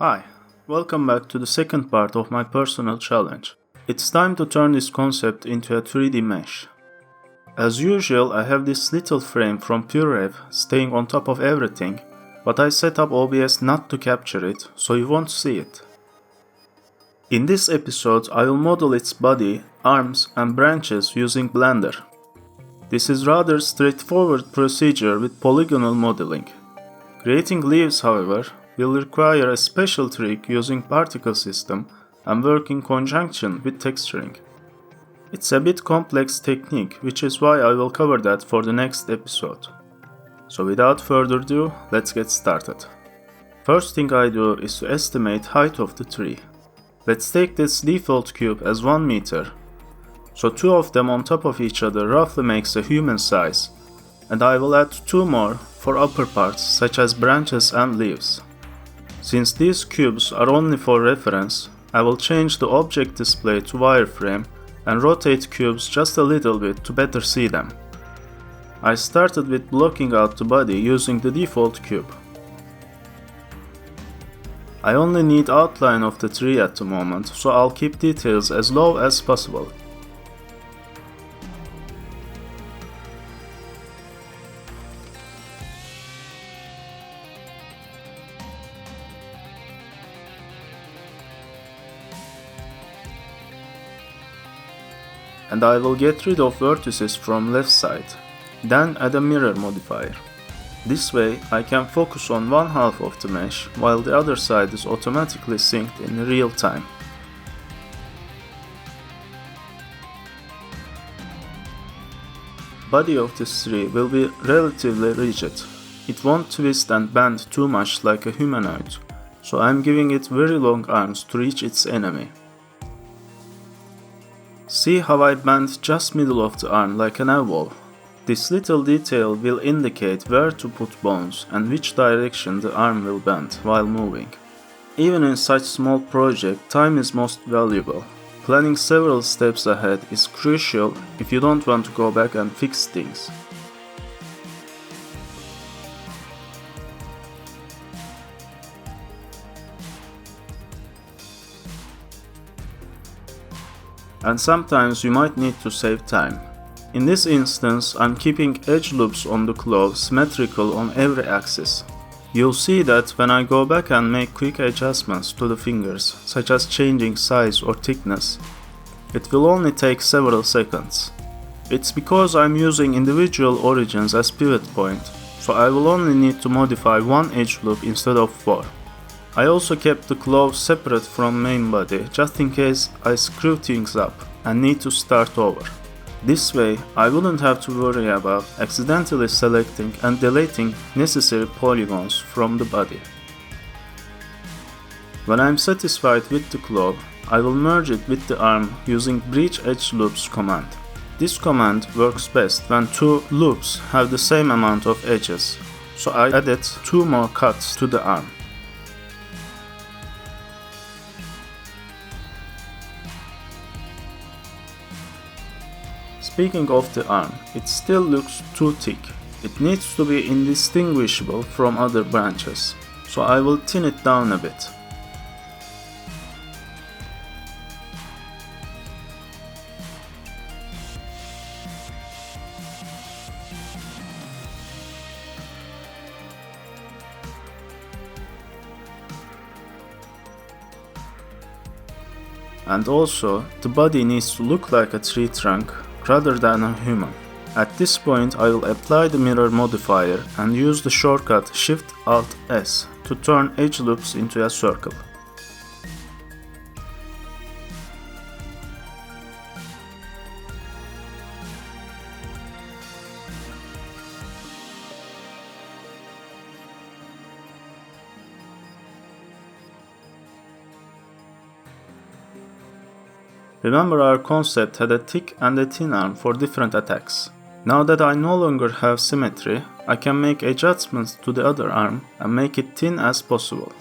Hi, welcome back to the second part of my personal challenge. It's time to turn this concept into a 3D mesh. As usual, I have this little frame from PureRev staying on top of everything, but I set up OBS not to capture it, so you won't see it. In this episode, I will model its body, arms, and branches using Blender. This is rather straightforward procedure with polygonal modeling. Creating leaves, however, will require a special trick using particle system and work in conjunction with texturing. It's a bit complex technique, which is why I will cover that for the next episode. So without further ado, let's get started. First thing I do is to estimate height of the tree. Let's take this default cube as 1 meter. So 2 of them on top of each other roughly makes a human size, and I will add 2 more for upper parts such as branches and leaves. Since these cubes are only for reference, I will change the object display to wireframe and rotate cubes just a little bit to better see them. I started with blocking out the body using the default cube. I only need outline of the tree at the moment, so I'll keep details as low as possible. And I will get rid of vertices from left side, then add a mirror modifier. This way I can focus on one half of the mesh while the other side is automatically synced in real time. Body of this tree will be relatively rigid. It won't twist and bend too much like a humanoid, so I'm giving it very long arms to reach its enemy. See how I bend just middle of the arm like an elbow? This little detail will indicate where to put bones and which direction the arm will bend while moving. Even in such small project, time is most valuable. Planning several steps ahead is crucial if you don't want to go back and fix things. And sometimes you might need to save time. In this instance, I'm keeping edge loops on the claw symmetrical on every axis. You'll see that when I go back and make quick adjustments to the fingers, such as changing size or thickness, it will only take several seconds. It's because I'm using individual origins as pivot point, so I will only need to modify one edge loop instead of 4. I also kept the claw separate from main body just in case I screw things up and need to start over. This way I wouldn't have to worry about accidentally selecting and deleting necessary polygons from the body. When I'm satisfied with the claw, I will merge it with the arm using breach edge loops command. This command works best when 2 loops have the same amount of edges, so I added 2 more cuts to the arm. Speaking of the arm, it still looks too thick. It needs to be indistinguishable from other branches, so I will thin it down a bit. And also, the body needs to look like a tree trunk rather than a human. At this point I will apply the mirror modifier and use the shortcut Shift-Alt-S to turn edge loops into a circle. Remember, our concept had a thick and a thin arm for different attacks. Now that I no longer have symmetry, I can make adjustments to the other arm and make it thin as possible.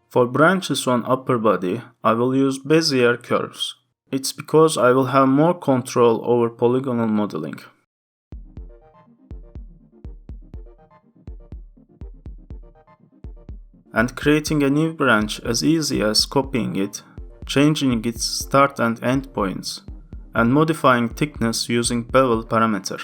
For branches on upper body, I will use Bezier Curves. It's because I will have more control over polygonal modeling. And creating a new branch as easy as copying it, changing its start and end points, and modifying thickness using bevel parameter.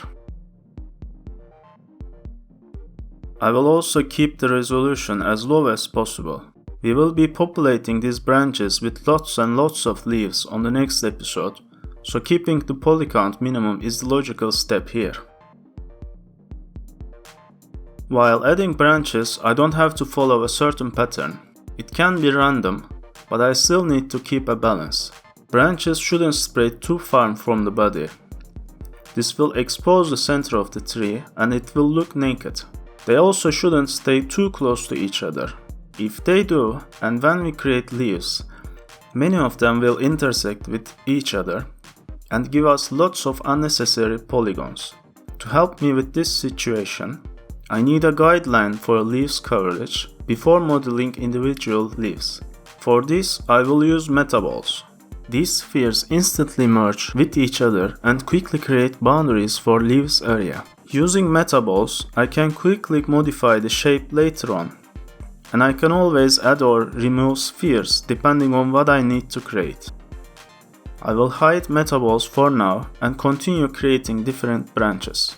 I will also keep the resolution as low as possible. We will be populating these branches with lots and lots of leaves on the next episode, so keeping the poly count minimum is the logical step here. While adding branches, I don't have to follow a certain pattern. It can be random, but I still need to keep a balance. Branches shouldn't spread too far from the body. This will expose the center of the tree and it will look naked. They also shouldn't stay too close to each other. If they do, and when we create leaves, many of them will intersect with each other and give us lots of unnecessary polygons. To help me with this situation, I need a guideline for leaves coverage before modeling individual leaves. For this, I will use metaballs. These spheres instantly merge with each other and quickly create boundaries for leaves area. Using metaballs, I can quickly modify the shape later on, and I can always add or remove spheres depending on what I need to create. I will hide metaballs for now and continue creating different branches.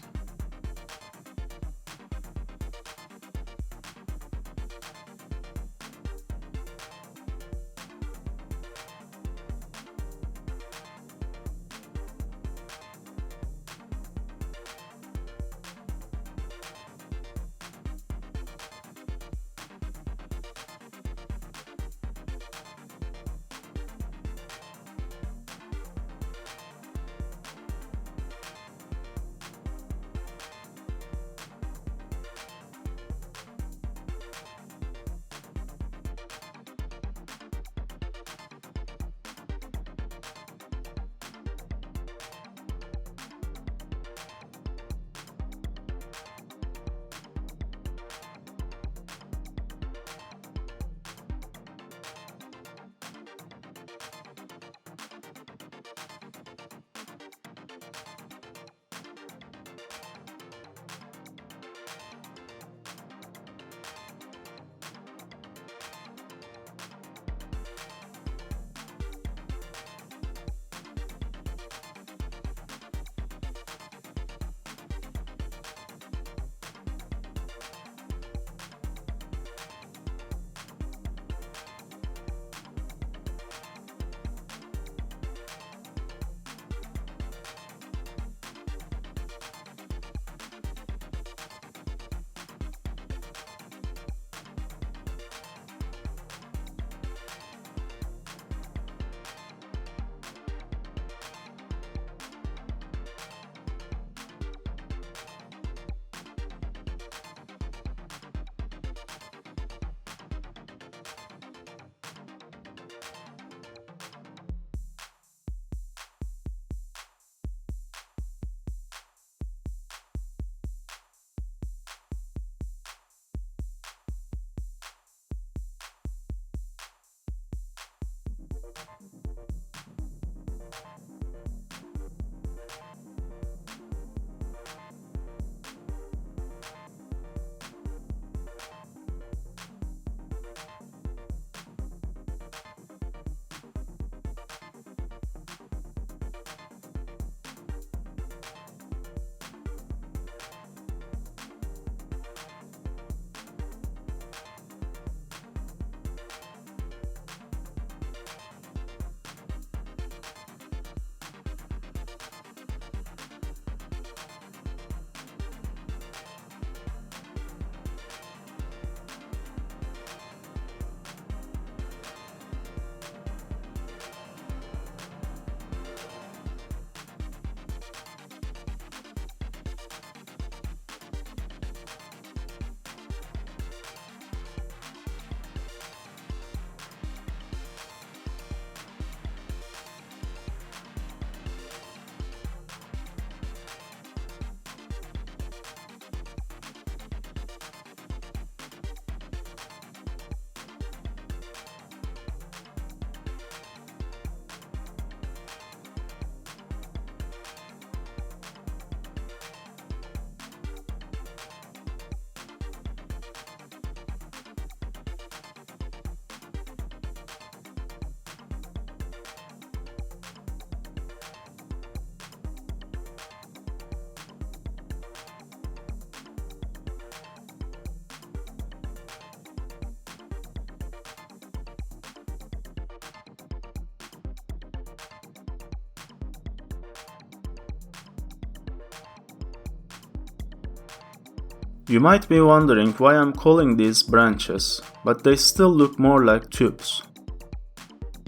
You might be wondering why I'm calling these branches, but they still look more like tubes.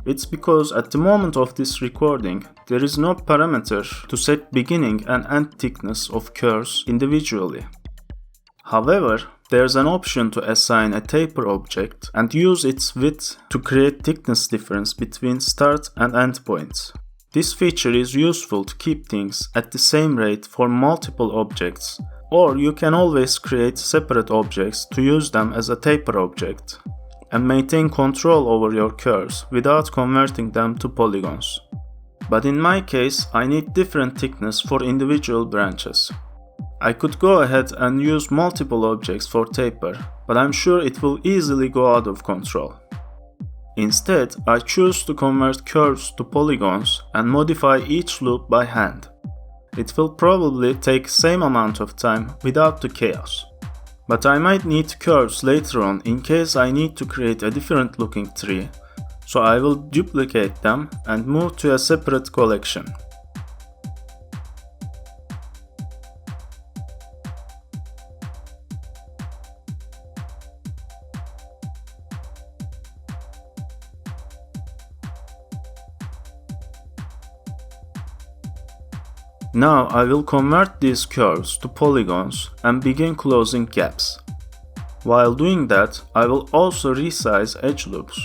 It's because at the moment of this recording, there is no parameter to set beginning and end thickness of curves individually. However, there's an option to assign a taper object and use its width to create thickness difference between start and end points. This feature is useful to keep things at the same rate for multiple objects, or you can always create separate objects to use them as a taper object and maintain control over your curves without converting them to polygons. But in my case, I need different thickness for individual branches. I could go ahead and use multiple objects for taper, but I'm sure it will easily go out of control. Instead, I choose to convert curves to polygons and modify each loop by hand. It will probably take same amount of time without the chaos. But I might need curves later on in case I need to create a different looking tree, so I will duplicate them and move to a separate collection. Now I will convert these curves to polygons and begin closing gaps. While doing that, I will also resize edge loops.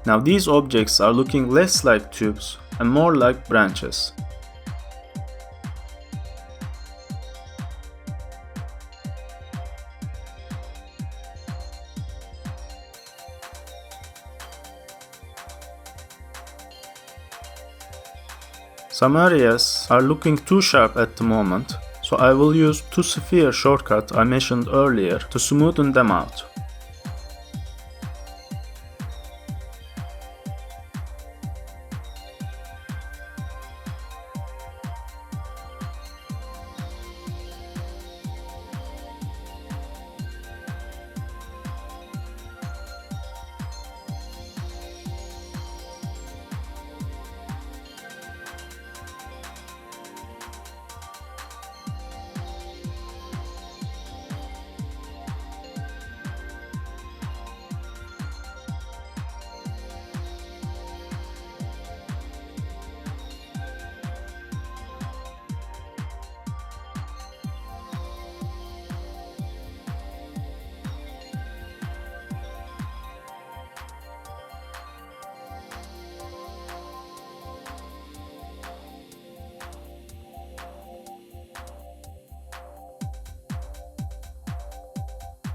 Now these objects are looking less like tubes and more like branches. Some areas are looking too sharp at the moment, so I will use to-sphere shortcut I mentioned earlier to smoothen them out.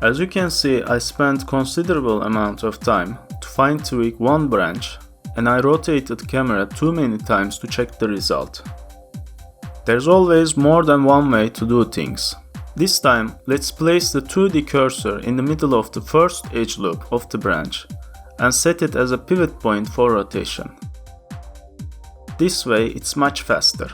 As you can see, I spent considerable amount of time to fine tweak one branch, and I rotated the camera too many times to check the result. There's always more than one way to do things. This time, let's place the 2D cursor in the middle of the first edge loop of the branch and set it as a pivot point for rotation. This way it's much faster.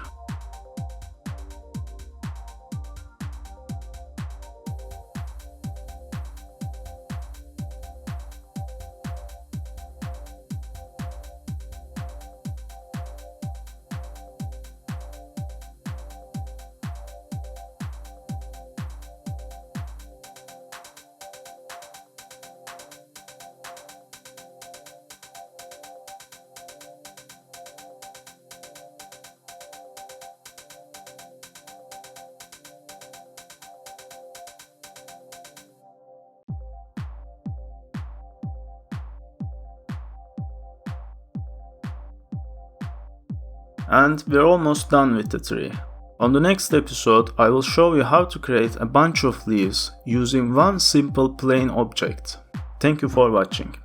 And we're almost done with the tree. On the next episode, I will show you how to create a bunch of leaves using one simple plain object. Thank you for watching.